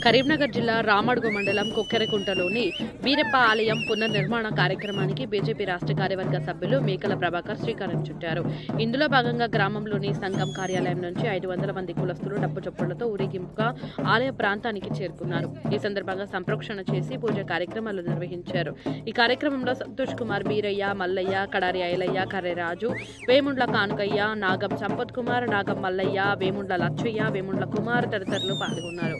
కరీంనగర్ జిల్లా రామడుగు మండలం కొక్కెరకుంటలోని వీరప్ప ఆలయం పునర్నిర్మాణ కార్యక్రమానికి బీజేపీ రాష్ట్ర కార్యవర్గ సభ్యులు మేకల ప్రభాకర్ శ్రీకారం చుట్టారు. ఇందులో భాగంగా గ్రామంలోని సంఘం కార్యాలయం నుంచి 500 మంది కులస్తులు డప్పు చప్పులతో ఊరేగింపుగా ఆలయ ప్రాంతానికి చేరుకున్నారు. ఈ సందర్భంగా సంప్రోక్షణ చేసి పూజ కార్యక్రమాలు నిర్వహించారు. ఈ కార్యక్రమంలో సంతోష్ కుమార్, బీరయ్య, మల్లయ్య, కడారి ఐలయ్య, కర్రెరాజు, వేముండ్ల కానుకయ్య, నాగం సంపత్ కుమార్, నాగం మల్లయ్య, వేముండ్ల లచ్చయ్య, వేముండ్ల కుమార్ తదితరులు పాల్గొన్నారు.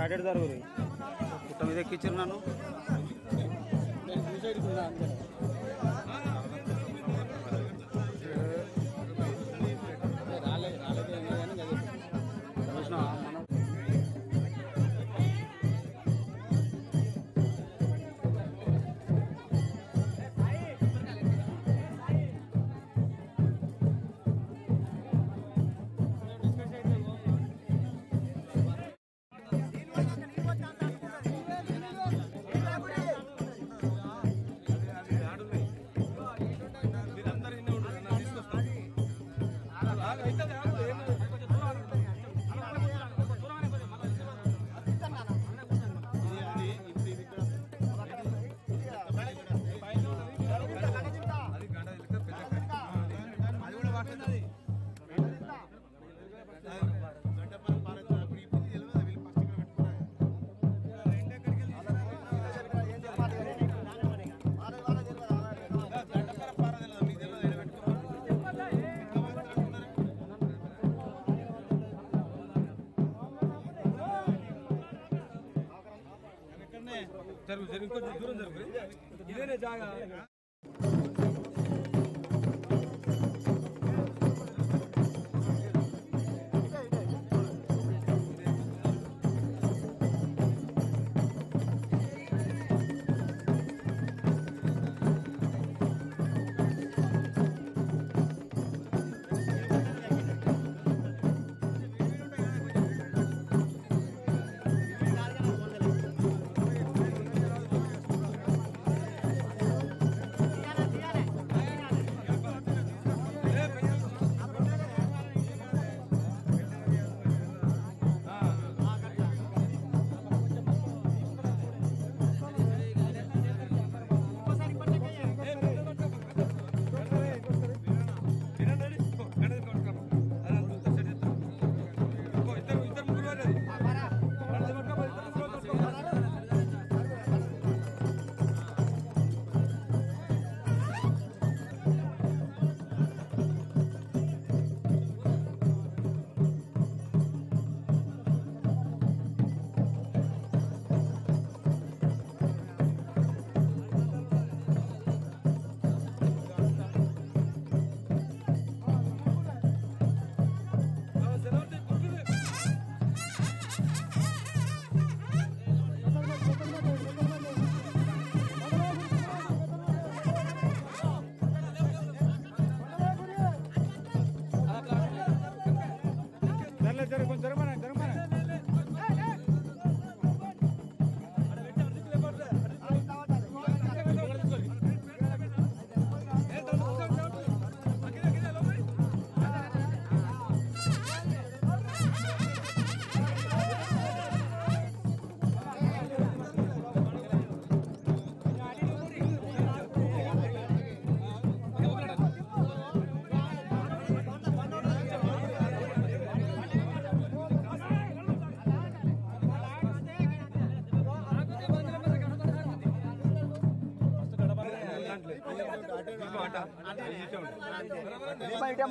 అటెడ్ జరుగురు పుట్ట మీద ఎక్కించారు నన్ను ఇంకొంచెం దూరం జరుగు ఇదేనే జాగా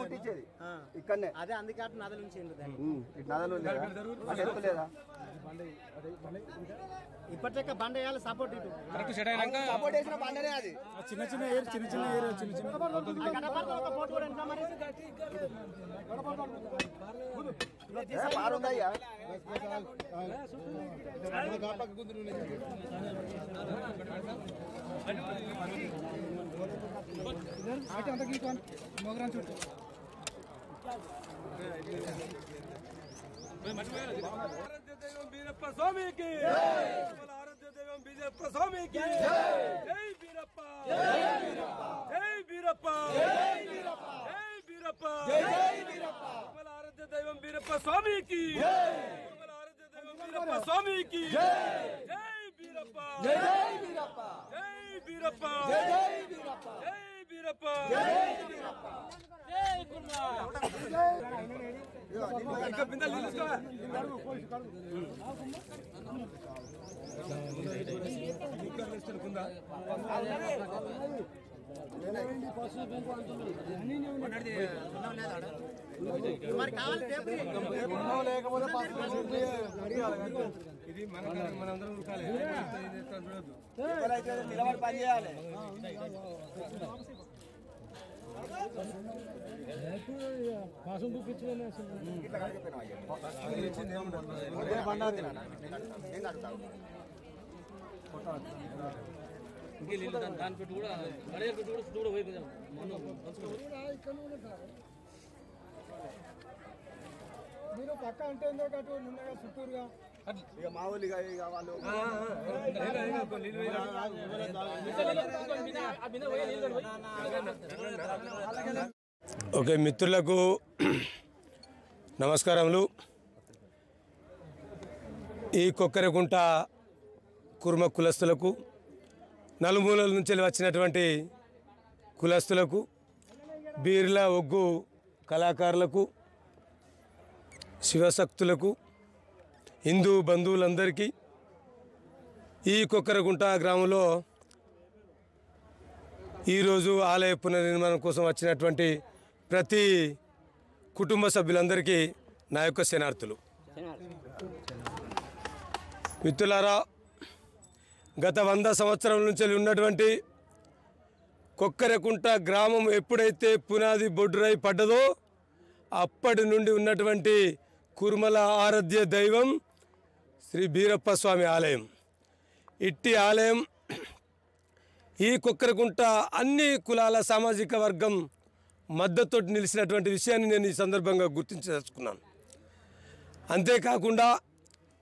ముట్టించేది ఇక్కడనే అదే అందుకే నదలు లేదా ఇప్పటిక బండ వేయాలి సపోర్ట్ ఇటు సపోర్ట్ వేసిన బండనే అది చిన్న చిన్న ఏరు చిన్న చిన్న ఏరు చిన్న చిన్న పారుందయ్యా మోగరాన్ చుట్టూ ఆరాధ్య దైవం బీరప్ప స్వామికి ఆరాధ్య దైవం బీరప్ప స్వామికి జై బీరప్ప జై బీరప్ప జై బీరప్ప ఆరాధ్య దైవం బీరప్ప స్వామికి ఆరాధ్య దైవం బీరప్ప స్వామికి ఇది మనందరం నిలబడి పని చేయాలి. మీరు పక్క అంటే ఎందుకు చుట్టూరుగా ఇక మా వాళ్ళు ఇక వాళ్ళు ఓకే, మిత్రులకు నమస్కారములు. ఈ కొక్కరకుంట కుర్మ కులస్తులకు, నలుమూలల నుంచి వచ్చినటువంటి కులస్తులకు, బీర్ల ఒగ్గు కళాకారులకు, శివశక్తులకు, హిందూ బంధువులందరికీ ఈ కొక్కరకుంట గ్రామంలో ఈరోజు ఆలయ పునర్నిర్మాణం కోసం వచ్చినటువంటి ప్రతి కుటుంబ సభ్యులందరికీ నా యొక్క శనార్థులు. మిత్రులారా, గత 100 సంవత్సరాల నుంచి ఉన్నటువంటి కొక్కరకుంట గ్రామం ఎప్పుడైతే పునాది బొడ్డురై పడ్డదో అప్పటి నుండి ఉన్నటువంటి కుర్మల ఆరాధ్య దైవం శ్రీ బీరప్ప స్వామి ఆలయం. ఇట్టి ఆలయం ఈ కొక్కరకుంట అన్ని కులాల సామాజిక వర్గం మద్దతుతో నిలిచినటువంటి విషయాన్ని నేను ఈ సందర్భంగా గుర్తించదలుచుకున్నాను. అంతేకాకుండా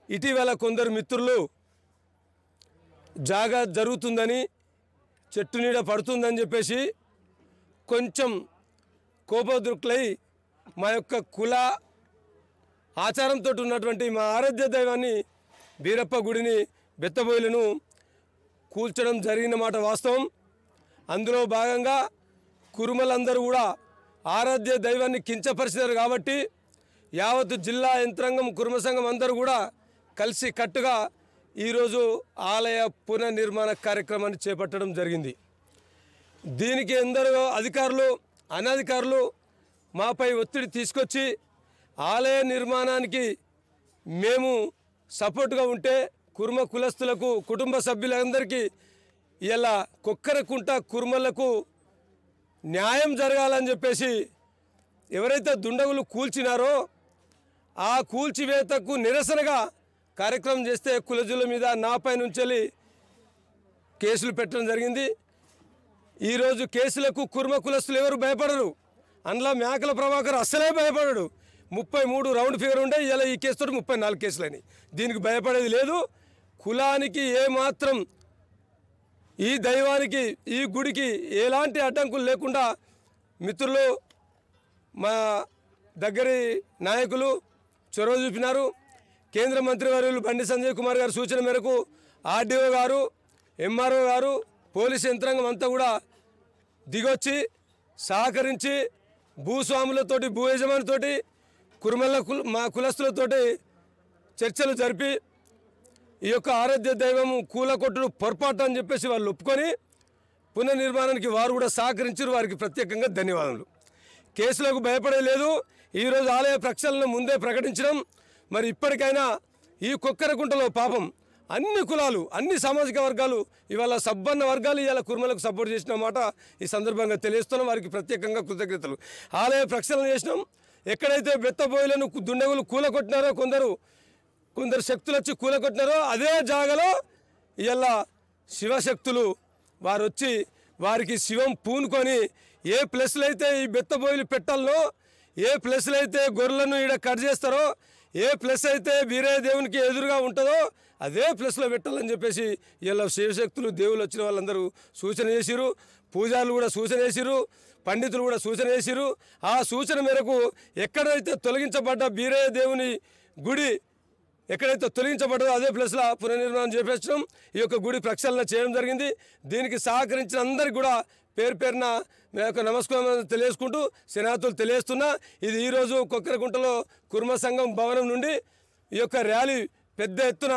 ఇటీవల కొందరు మిత్రులు జాగా జరుగుతుందని, చెట్టు నీడ పడుతుందని చెప్పేసి కొంచెం కోపోద్రుక్లై మా యొక్క కుల ఆచారంతో ఉన్నటువంటి మా ఆరాధ్య దైవాన్ని బీరప్ప గుడిని బెత్తబోయిలను కూల్చడం జరిగిన మాట వాస్తవం. అందులో భాగంగా కురుమలందరూ కూడా ఆరాధ్య దైవాన్ని కించపరిచినారు కాబట్టి యావత్ జిల్లా యంత్రాంగం, కుర్మ సంఘం అందరూ కూడా కలిసి కట్టుగా ఈరోజు ఆలయ పునర్నిర్మాణ కార్యక్రమాన్ని చేపట్టడం జరిగింది. దీనికి ఎందరో అధికారులు, అనధికారులు మాపై ఒత్తిడి తీసుకొచ్చి ఆలయ నిర్మాణానికి మేము సపోర్టుగా ఉంటే కుర్మ కులస్తులకు, కుటుంబ సభ్యులందరికీ ఇలా కొక్కరకుంట కుర్మలకు న్యాయం జరగాలని చెప్పేసి ఎవరైతే దుండగులు కూల్చినారో ఆ కూల్చివేతకు నిరసనగా కార్యక్రమం చేస్తే కులజుల మీద నాపై నుంచి కేసులు పెట్టడం జరిగింది. ఈరోజు కేసులకు కుర్మ కులస్తులు ఎవరు భయపడరు. అందులో మేకల ప్రభాకర్ అస్సలే భయపడడు. 33 రౌండ్ ఫిగర్ ఉండే, ఇలా ఈ కేసుతో 34 కేసులని. దీనికి భయపడేది లేదు. కులానికి ఏమాత్రం, ఈ దైవానికి, ఈ గుడికి ఎలాంటి అడ్డంకులు లేకుండా మిత్రులు, మా దగ్గరి నాయకులు చొరవ చూపినారు. కేంద్ర మంత్రివర్యులు బండి సంజయ్ కుమార్ గారి సూచన మేరకు ఆర్డీఓ గారు, ఎంఆర్ఓ గారు, పోలీస్ యంత్రాంగం అంతా కూడా దిగొచ్చి సహకరించి భూస్వాములతోటి, భూ యజమానితోటి, మా కులస్తులతోటి చర్చలు జరిపి ఈ యొక్క ఆరాధ్య దైవము కూలకొట్టుడు పొరపాటు అని చెప్పేసి వాళ్ళు ఒప్పుకొని పునర్నిర్మాణానికి వారు కూడా సహకరించారు. వారికి ప్రత్యేకంగా ధన్యవాదాలు. కేసులకు భయపడలేదు. ఈరోజు ఆలయ ప్రక్షాళన ముందే ప్రకటించడం. మరి ఇప్పటికైనా ఈ కొక్కరకుంటలో పాపం అన్ని కులాలు, అన్ని సామాజిక వర్గాలు, ఇవాళ సబ్బన్న వర్గాలు ఇవాళ కుర్మలకు సపోర్ట్ చేసిన మాట ఈ సందర్భంగా తెలియస్తున్నాం. వారికి ప్రత్యేకంగా కృతజ్ఞతలు. ఆలయ ప్రక్షాళన చేసినాం. ఎక్కడైతే బెత్తబోయిలను దుండగులు కూలకొట్టినారో, కొందరు శక్తులు వచ్చి కూలకొట్టినారో అదే జాగలో ఇవాళ శివశక్తులు వారు వచ్చి వారికి శివం పూనుకొని ఏ ప్లేస్లో అయితే ఈ బెత్తబోయిలు పెట్టాలనో, ఏ ప్లేస్లో అయితే గొర్రెలను ఈడ కట్ చేస్తారో, ఏ ప్లేస్ అయితే వీరే దేవునికి ఎదురుగా ఉంటుందో అదే ప్లేస్లో పెట్టాలని చెప్పేసి ఇలా శివశక్తులు, దేవుళ్ళు వచ్చిన వాళ్ళందరూ సూచన చేసిరు. పూజారులు కూడా సూచన చేసిరు, పండితులు కూడా సూచన చేసిరు. ఆ సూచన మేరకు ఎక్కడైతే తొలగించబడ్డ బీరయ్య దేవుని గుడి ఎక్కడైతే తొలగించబడ్డదో అదే ప్లేస్లో పునర్నిర్మాణం చేపించడం ఈ యొక్క గుడి ప్రక్షాళన చేయడం జరిగింది. దీనికి సహకరించిన అందరికీ కూడా పేరు పేరున మీ యొక్క నమస్కారం తెలియజేసుకుంటూ శనార్థులు తెలియజేస్తున్నా. ఇది ఈరోజు కొక్కెరకుంటలో కుర్మ సంఘం భవనం నుండి ఈ యొక్క ర్యాలీ పెద్ద ఎత్తున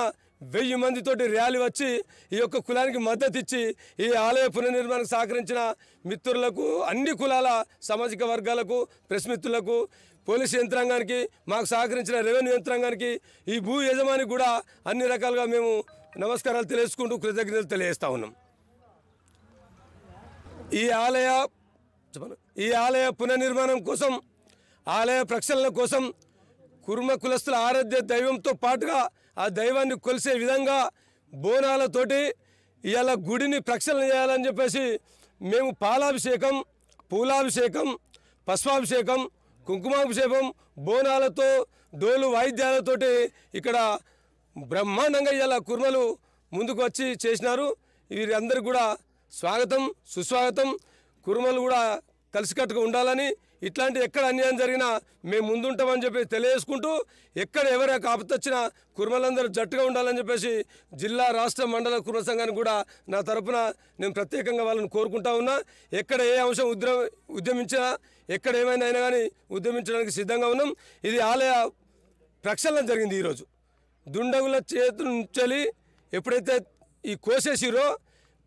1000 మందితోటి ర్యాలీ వచ్చి ఈ యొక్క కులానికి మద్దతు ఇచ్చి ఈ ఆలయ పునర్నిర్మాణానికి సహకరించిన మిత్రులకు, అన్ని కులాల సామాజిక వర్గాలకు, ప్రెస్ మిత్రులకు, పోలీసు యంత్రాంగానికి, మాకు సహకరించిన రెవెన్యూ యంత్రాంగానికి, ఈ భూ యజమానికి కూడా అన్ని రకాలుగా మేము నమస్కారాలు తెలియజేసుకుంటూ కృతజ్ఞతలు తెలియజేస్తూ ఉన్నాం. ఈ ఆలయ పునర్నిర్మాణం కోసం, ఆలయ ప్రక్షాళన కోసం కుర్మ కులస్తుల ఆరాధ్య దైవంతో పాటుగా ఆ దైవాన్ని కొలిసే విధంగా బోనాలతోటి ఇవాళ గుడిని ప్రక్షాళన చేయాలని చెప్పేసి మేము పాలాభిషేకం, పూలాభిషేకం, పశ్వాభిషేకం, కుంకుమాభిషేకం, బోనాలతో డోలు వాయిద్యాలతోటి ఇక్కడ బ్రహ్మాండంగా ఇవాళ కుర్మలు ముందుకు వచ్చి చేసినారు. వీరందరికీ కూడా స్వాగతం, సుస్వాగతం. కుర్మలు కూడా కలిసికట్టుగా ఉండాలని, ఇట్లాంటి ఎక్కడ అన్యాయం జరిగినా మేము ముందుంటామని చెప్పి తెలియజేసుకుంటూ, ఎక్కడ ఎవరికి ఆపత్తి వచ్చినా కుర్మలందరూ జట్టుగా ఉండాలని చెప్పేసి జిల్లా, రాష్ట్ర, మండల కుర్మ సంఘానికి కూడా నా తరపున నేను ప్రత్యేకంగా వాళ్ళని కోరుకుంటా ఉన్నా. ఎక్కడ ఏ అంశం ఉద్యమించినా, ఎక్కడ ఏమైనా అయినా కానీ ఉద్యమించడానికి సిద్ధంగా ఉన్నాం. ఇది ఆలయ ప్రక్షాళన జరిగింది ఈరోజు. దుండగుల చేతుల నుంచి ఎప్పుడైతే ఈ కోసేసిరో,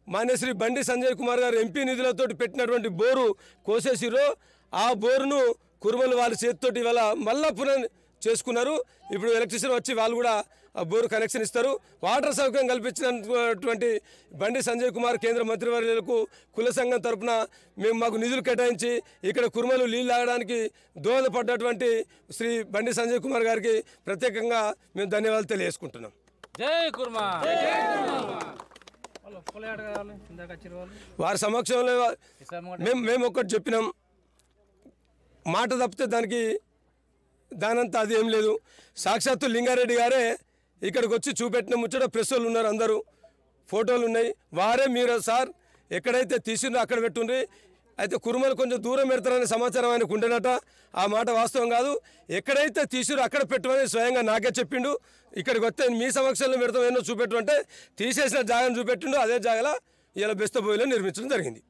మాన్యశ్రీ బండి సంజయ్ కుమార్ గారు ఎంపీ నిధులతో పెట్టినటువంటి బోరు కోసేసిరో, ఆ బోరును కుర్మలు వాళ్ళ చేతితోటి ఇవాళ మళ్ళా చేసుకున్నారు. ఇప్పుడు ఎలక్ట్రిషియన్ వచ్చి వాళ్ళు కూడా ఆ బోరు కనెక్షన్ ఇస్తారు. వాటర్ సౌకర్యం కల్పించినటువంటి బండి సంజయ్ కుమార్ కేంద్ర మంత్రివర్యులకు కుల సంఘం తరఫున మాకు నిధులు కేటాయించి ఇక్కడ కుర్మలు నీళ్ళు తాగడానికి దోహదపడ్డటువంటి శ్రీ బండి సంజయ్ కుమార్ గారికి ప్రత్యేకంగా మేము ధన్యవాదాలు తెలియజేసుకుంటున్నాం. జై కుర్మా. వారి సమక్షంలో మేము ఒక్కటి చెప్పినాం, మాట తప్పితే దానంతా అది ఏం లేదు. సాక్షాత్తు లింగారెడ్డి గారే ఇక్కడికి వచ్చి చూపెట్టిన ముచ్చట ప్రెస్ వాళ్ళు ఉన్నారు, అందరూ ఫోటోలు ఉన్నాయి. వారే మీరు సార్ ఎక్కడైతే తీసిండ్రో అక్కడ పెట్టుండ్రి, అయితే కుర్మలు కొంచెం దూరం పెడతారనే సమాచారం ఆయనకు ఉండేనట. ఆ మాట వాస్తవం కాదు. ఎక్కడైతే తీసిరో అక్కడ పెట్టమని స్వయంగా నాకే చెప్పిండు. ఇక్కడికి వస్తే మీ సమక్షంలో పెడతాం, ఎన్నో చూపెట్టు అంటే తీసేసిన జాగాను చూపెట్టిండు. అదే జాగాలో ఇలా బెస్తబోయిలో నిర్మించడం జరిగింది.